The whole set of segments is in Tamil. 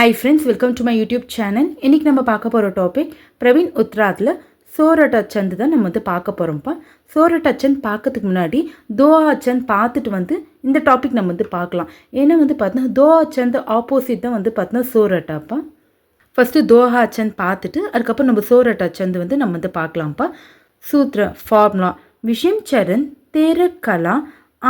Hi friends, welcome to my YouTube channel. இன்னைக்கு நம்ம பார்க்க போற டாபிக் பிரவீன் உத்ராத்ல சோரட்ட சந்த் தான் நம்ம வந்து பார்க்க போறோம்ப்பா. சோரட்ட சந்த் பார்க்கிறதுக்கு முன்னாடி தோஹா சந்த் பார்த்துட்டு வந்து இந்த டாபிக் நம்ம வந்து பார்க்கலாம். ஏன்னா வந்து பார்த்தீங்கன்னா தோஹா சந்த் ஆப்போசிட் தான் வந்து பார்த்தீங்கன்னா சோரட்டாப்பா. ஃபஸ்ட்டு தோஹா சந்த் பார்த்துட்டு அதுக்கப்புறம் நம்ம சோரட்ட சந்த் வந்து நம்ம வந்து பார்க்கலாம்ப்பா. சூத்ர ஃபார்முலா விஷயம் சரண் தேர கலா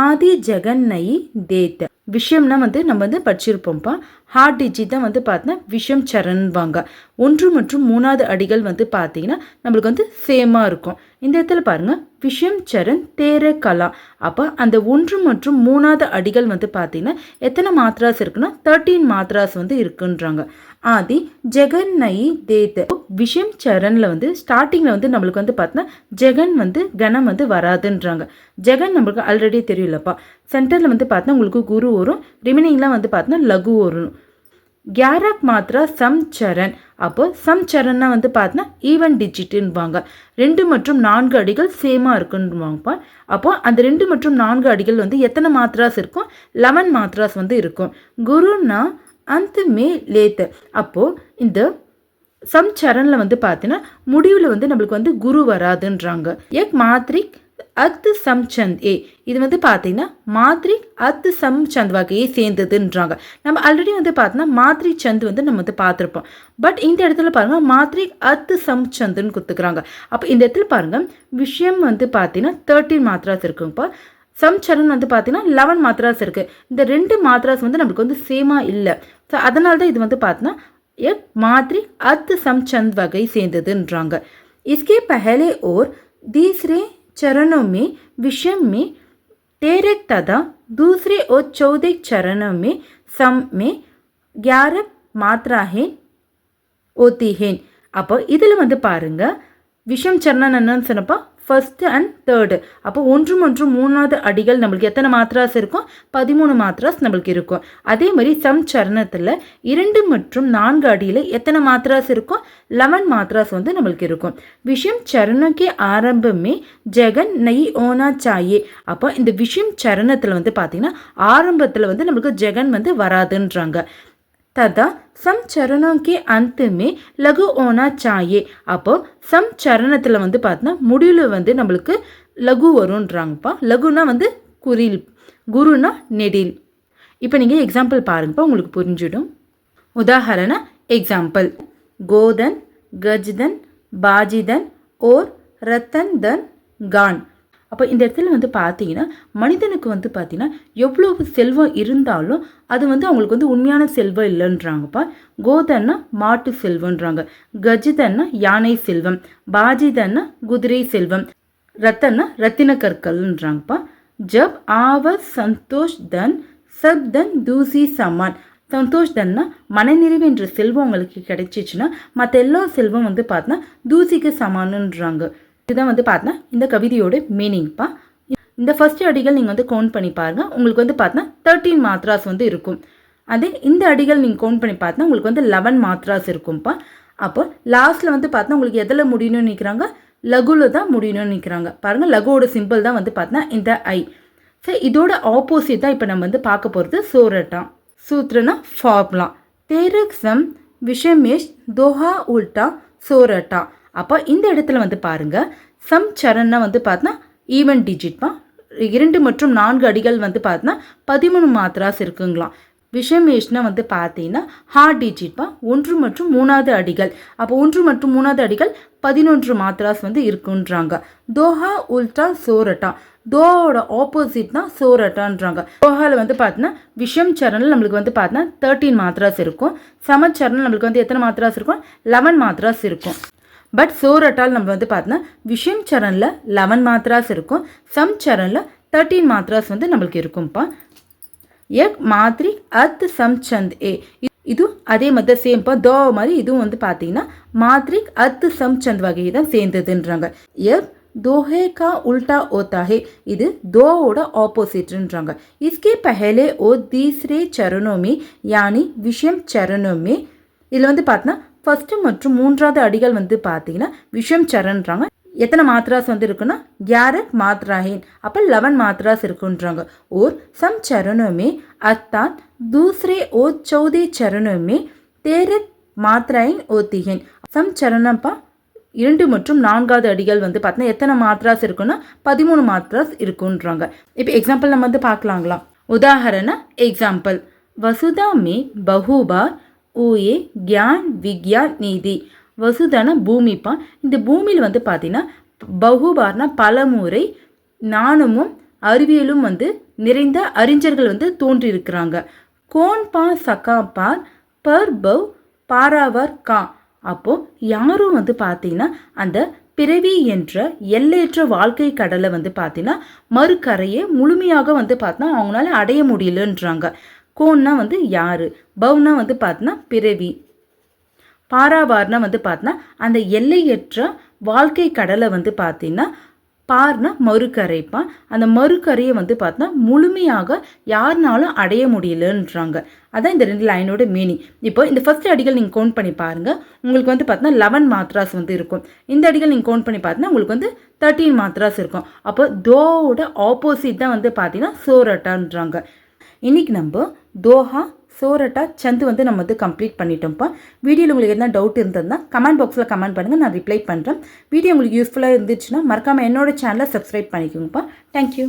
ஆதி ஜெகன் நயி தேத்த விஷயம்னா வந்து நம்ம வந்து படிச்சிருப்போம்ப்பா. ஹார்ட் டிஜிட் தான் வந்து பார்த்தீங்கன்னா விஷயம் சரண்வாங்க. 1 மற்றும் 3வது அடிகள் வந்து பார்த்தீங்கன்னா நம்மளுக்கு வந்து சேமாக இருக்கும். இந்த இடத்துல பாருங்கள் விஷயம் சரண் தேர கலா. அப்போ அந்த 1 மற்றும் 3வது அடிகள் வந்து பார்த்தீங்கன்னா எத்தனை மாத்ராஸ் இருக்குன்னா 13 மாத்ராஸ் வந்து இருக்குன்றாங்க. ஆதி ஜெகன் நயி தேத்த விஷயம் சரணில் வந்து ஸ்டார்டிங்கில் வந்து நம்மளுக்கு வந்து பார்த்தீங்கன்னா ஜெகன் வந்து கணம் வந்து வராதுன்றாங்க. ஜெகன் நம்மளுக்கு ஆல்ரெடி தெரியலப்பா. சென்டரில் வந்து பார்த்தீங்கன்னா உங்களுக்கு குரு வரும், ரிமைனிங்லாம் வந்து பார்த்தீங்கன்னா லகு வரும். 11 மாத்ரா சம் சரண். அப்போ சம் சரண்னா வந்து பார்த்தீங்கன்னா ஈவன் டிஜிட்டுன்னுவாங்க. 2 மற்றும் 4 அடிகள் சேமாக இருக்குன்னுவாங்கப்பா. அப்போ அந்த 2 மற்றும் 4 அடிகள் வந்து எத்தனை மாத்ராஸ் இருக்கும்? 11 மாத்ராஸ் வந்து இருக்கும். குருன்னா அந்த மே லேத்து. அப்போது இந்த சம் சரணில் வந்து பார்த்தீங்கன்னா முடிவில் வந்து நம்மளுக்கு வந்து குரு வராதுன்றாங்க. எக் மாத்ரிக் அத்து சம் சந்த் ஏ. இது வந்து பார்த்தீங்கன்னா மாத்ரிக் அத்து சம் சந்த் வகையை சேர்ந்ததுன்றாங்க. நம்ம ஆல்ரெடி வந்து பார்த்தோன்னா மாத்ரி சந்த் வந்து நம்ம வந்து பார்த்துருப்போம். பட் இந்த இடத்துல பாருங்கள் மாத்ரிக் அத்து சம் சந்துன்னு கொடுத்துக்கிறாங்க. அப்போ இந்த இடத்துல பாருங்கள் விஷயம் வந்து பார்த்தீங்கன்னா 13 மாத்ராஸ் இருக்குங்கப்பா. சம் சரண் வந்து பார்த்தீங்கன்னா 11 மாத்ராஸ் இருக்குது. இந்த 2 மாத்ராஸ் வந்து நம்மளுக்கு வந்து சேமாக இல்லை. ஸோ அதனால தான் இது வந்து பார்த்தீங்கன்னா एक मात्रिक अर्थ समचंद वगै सेंदதுன்றாங்க. इसके पहले और तीसरे चरणों में विषम में 13 तथा दूसरे और चौथे चरणों में सम में 11 मात्राएं होती हैं. அப்போ இதில் வந்து பாருங்க விஷம் சரணம் என்னன்னு சொன்னப்போ ஃபர்ஸ்ட் அண்ட் தேர்டு. அப்போ 1 மற்றும் 3வது அடிகள் நம்மளுக்கு எத்தனை மாத்ராஸ் இருக்கும்? 13 மாத்ராஸ் நம்மளுக்கு இருக்கும். அதே மாதிரி சம் சரணத்தில் 2 மற்றும் 4 அடியில் எத்தனை மாத்ராஸ் இருக்கும்? 11 மாத்ராஸ் வந்து நம்மளுக்கு இருக்கும். விஷயம் சரணக்கே ஆரம்பமே ஜெகன் நயி ஓனா சாயே. அப்போ இந்த விஷயம் சரணத்தில் வந்து பார்த்தீங்கன்னா ஆரம்பத்தில் வந்து நம்மளுக்கு ஜெகன் வந்து வராதுன்றாங்க. तथा सम चरणों के अंत में लघु होना चाहिए. அப்போ சம் சரணத்தில் வந்து பார்த்தீங்கன்னா முடிவில் வந்து நம்மளுக்கு லகு வரும்ன்றாங்கப்பா. லகுனா வந்து குறில், குருனா நெடில். இப்போ நீங்கள் எக்ஸாம்பிள் பாருங்கப்பா, உங்களுக்கு புரிஞ்சிடும். உதாரண எக்ஸாம்பிள் கோதன் கஜ்தன் பாஜிதன் ஓர் ரத்தன் தன் கான். அப்போ இந்த இடத்துல வந்து பார்த்தீங்கன்னா மனிதனுக்கு வந்து பார்த்தீங்கன்னா எவ்வளவு செல்வம் இருந்தாலும் அது வந்து அவங்களுக்கு வந்து உண்மையான செல்வம் இல்லைன்றாங்கப்பா. கோதன்னா மாட்டு செல்வன்றாங்க, கஜிதன்னா யானை செல்வம், பாஜிதன்னா குதிரை செல்வம், ரத்தன்னா ரத்தின கற்கள்ன்றாங்கப்பா. ஜப் ஆவ சந்தோஷ் தன் சப் தன் தூசி சமான். சந்தோஷ் தன்னா மனநிறைவு என்ற செல்வம் உங்களுக்கு கிடைச்சிச்சுன்னா மற்ற எல்லா செல்வம் வந்து பார்த்தீங்கன்னா தூசிக்கு சமானுன்றாங்க. இதுதான் வந்து பார்த்தீங்கன்னா இந்த கவிதையோட மீனிங்ப்பா. இந்த ஃபர்ஸ்ட் அடிகள் நீங்கள் வந்து கவுண்ட் பண்ணி பாருங்கள். உங்களுக்கு வந்து பார்த்தீங்கன்னா 13 மாத்ராஸ் வந்து இருக்கும். அதே இந்த அடிகள் நீங்கள் கவுண்ட் பண்ணி பார்த்தீங்கன்னா உங்களுக்கு வந்து 11 மாத்ராஸ் இருக்கும்ப்பா. அப்போ லாஸ்ட்டில் வந்து பார்த்தீங்கன்னா உங்களுக்கு எதில் முடியணும்னு நிற்கிறாங்க? லகுல தான் முடியணும்னு நிற்கிறாங்க. பாருங்கள் லகுவோட சிம்பிள் தான் வந்து பார்த்தீங்கன்னா இந்த ஐ. சரி, இதோட ஆப்போசிட் தான் இப்போ நம்ம வந்து பார்க்க போகிறது சோரட்டா. சூத்ரனா ஃபார்முலா தேரக் சம் விஷமேஷ் தோஹா உல்டா சோரட்டா. அப்போ இந்த இடத்துல வந்து பாருங்கள் சம் சரண்னா வந்து பார்த்தீங்கன்னா ஈவன் டிஜிட்ப்பா. 2 மற்றும் 4 அடிகள் வந்து பார்த்தீங்கன்னா 13 மாத்ராஸ் இருக்குங்களாம். விஷமேஷ்னா வந்து பார்த்தீங்கன்னா ஹார்ட் டிஜிட்ப்பா. 1 மற்றும் 3வது அடிகள். அப்போ 1 மற்றும் 3வது அடிகள் 11 மாத்ராஸ் வந்து இருக்குன்றாங்க. தோஹா உல்டா சோரட்டா. தோவோட ஆப்போசிட் தான் சோரட்டான்றாங்க. தோஹாவில் வந்து பார்த்தீங்கன்னா விஷம் சரணில் நம்மளுக்கு வந்து பார்த்தீங்கன்னா 13 மாத்ராஸ் இருக்கும். சமச்சரணல் நம்மளுக்கு வந்து எத்தனை மாத்ராஸ் இருக்கும்? 11 மாத்ராஸ் இருக்கும். பட் சோரட்டால் நம்ம வந்து பார்த்தீங்கன்னா விஷயம் சரணில் 11 மாத்ராஸ் இருக்கும், சம் சரணில் 13 மாத்ராஸ் வந்து நம்மளுக்கு இருக்கும்ப்பா. எக் மாத்ரிக் அத் சம் சந்த் ஏ. இது அதே மாதிரி சேம்ப்பா. தோ மாதிரி இதுவும் வந்து பார்த்தீங்கன்னா மாத்ரிக் அத் சம் சந்த் வகையை தான் சேர்ந்ததுன்றாங்க. எக் தோஹே கா உல்டா ஓத்தா ஹே. இது தோவோட ஆப்போசிட்ன்றாங்க. इसके पहले और तीसरे चरणों में यानी விஷயம் चरणों में இதில் வந்து பார்த்தீங்கன்னா ஃபஸ்ட்டு மற்றும் 3வது அடிகள் வந்து பார்த்தீங்கன்னா விஷம் சரண்றாங்க. எத்தனை மாத்ராஸ் வந்து இருக்குன்னா 11 மாத்ராஹின். அப்போ 11 மாத்ராஸ் இருக்குன்றாங்க. और सम चरणों में अर्थात दूसरे और चौथे चरणों में தேரத் மாத்ராயின் ஓத்திகேன் சம் சரணப்பா 2 மற்றும் 4வது அடிகள் வந்து பார்த்தீங்கன்னா எத்தனை மாத்ராஸ் இருக்குன்னா 13 மாத்ராஸ் இருக்குன்றாங்க. இப்போ எக்ஸாம்பிள் நம்ம வந்து பார்க்கலாங்களா. உதாரண எக்ஸாம்பிள் வசுதா மே பஹுபார் ஊயே கியான் விக்யான் நீதி. வசுதான பூமிப்பா, இந்த பூமியில் வந்து பார்த்தீங்கன்னா பஹுபார்னா பலமுறை ஞானமும் அறிவியலும் வந்து நிறைந்த அறிஞர்கள் வந்து தோன்றியிருக்கிறாங்க. கோன் பா சகா பார் பர் பவ் பாராவர் கா. அப்போது யாரும் வந்து பார்த்தீங்கன்னா அந்த பிறவி என்ற எல்லையற்ற வாழ்க்கை கடலை வந்து பார்த்தீங்கன்னா மறுக்கரையை முழுமையாக வந்து பார்த்தீங்கன்னா அவங்களால அடைய முடியலன்றாங்க. கோன்னா வந்து யார், பவ்னா வந்து பார்த்தீங்கன்னா பிறவி, பாராவார்னா வந்து பார்த்தீங்கன்னா அந்த எல்லையற்ற வாழ்க்கை கடலை வந்து பார்த்தீங்கன்னா பார்னா மறுக்கரைப்பா, அந்த மறுக்கரையை வந்து பார்த்தா முழுமையாக யாருனாலும் அடைய முடியலன்றாங்க. அதான் இந்த 2 லைனோட மீனிங். இப்போ இந்த ஃபர்ஸ்ட் அடிகள் நீங்கள் கவுண்ட் பண்ணி பாருங்கள், உங்களுக்கு வந்து பார்த்தீங்கன்னா 11 மாத்ராஸ் வந்து இருக்கும். இந்த அடிகள் நீங்கள் கவுண்ட் பண்ணி பார்த்தீங்கன்னா உங்களுக்கு வந்து 13 மாத்ராஸ் இருக்கும். அப்போ தோவோட ஆப்போசிட் தான் வந்து பார்த்தீங்கன்னா சோரட்டான்றாங்க. இன்றைக்கி நம்ம தோஹா சோரட்டா சந்து வந்து நம்ம வந்து கம்ப்ளீட் பண்ணிட்டோம்ப்பா. வீடியோவில் உங்களுக்கு எதனா டவுட் இருந்ததுன்னா கமெண்ட் பாக்ஸில் கமெண்ட் பண்ணுங்கள், நான் ரிப்ளை பண்ணுறேன். வீடியோ உங்களுக்கு யூஸ்ஃபுல்லாக இருந்துச்சுன்னா மறக்காமல் என்னோட சேனலை சப்ஸ்கிரைப் பண்ணிக்கோங்கப்பா. தேங்க்யூ.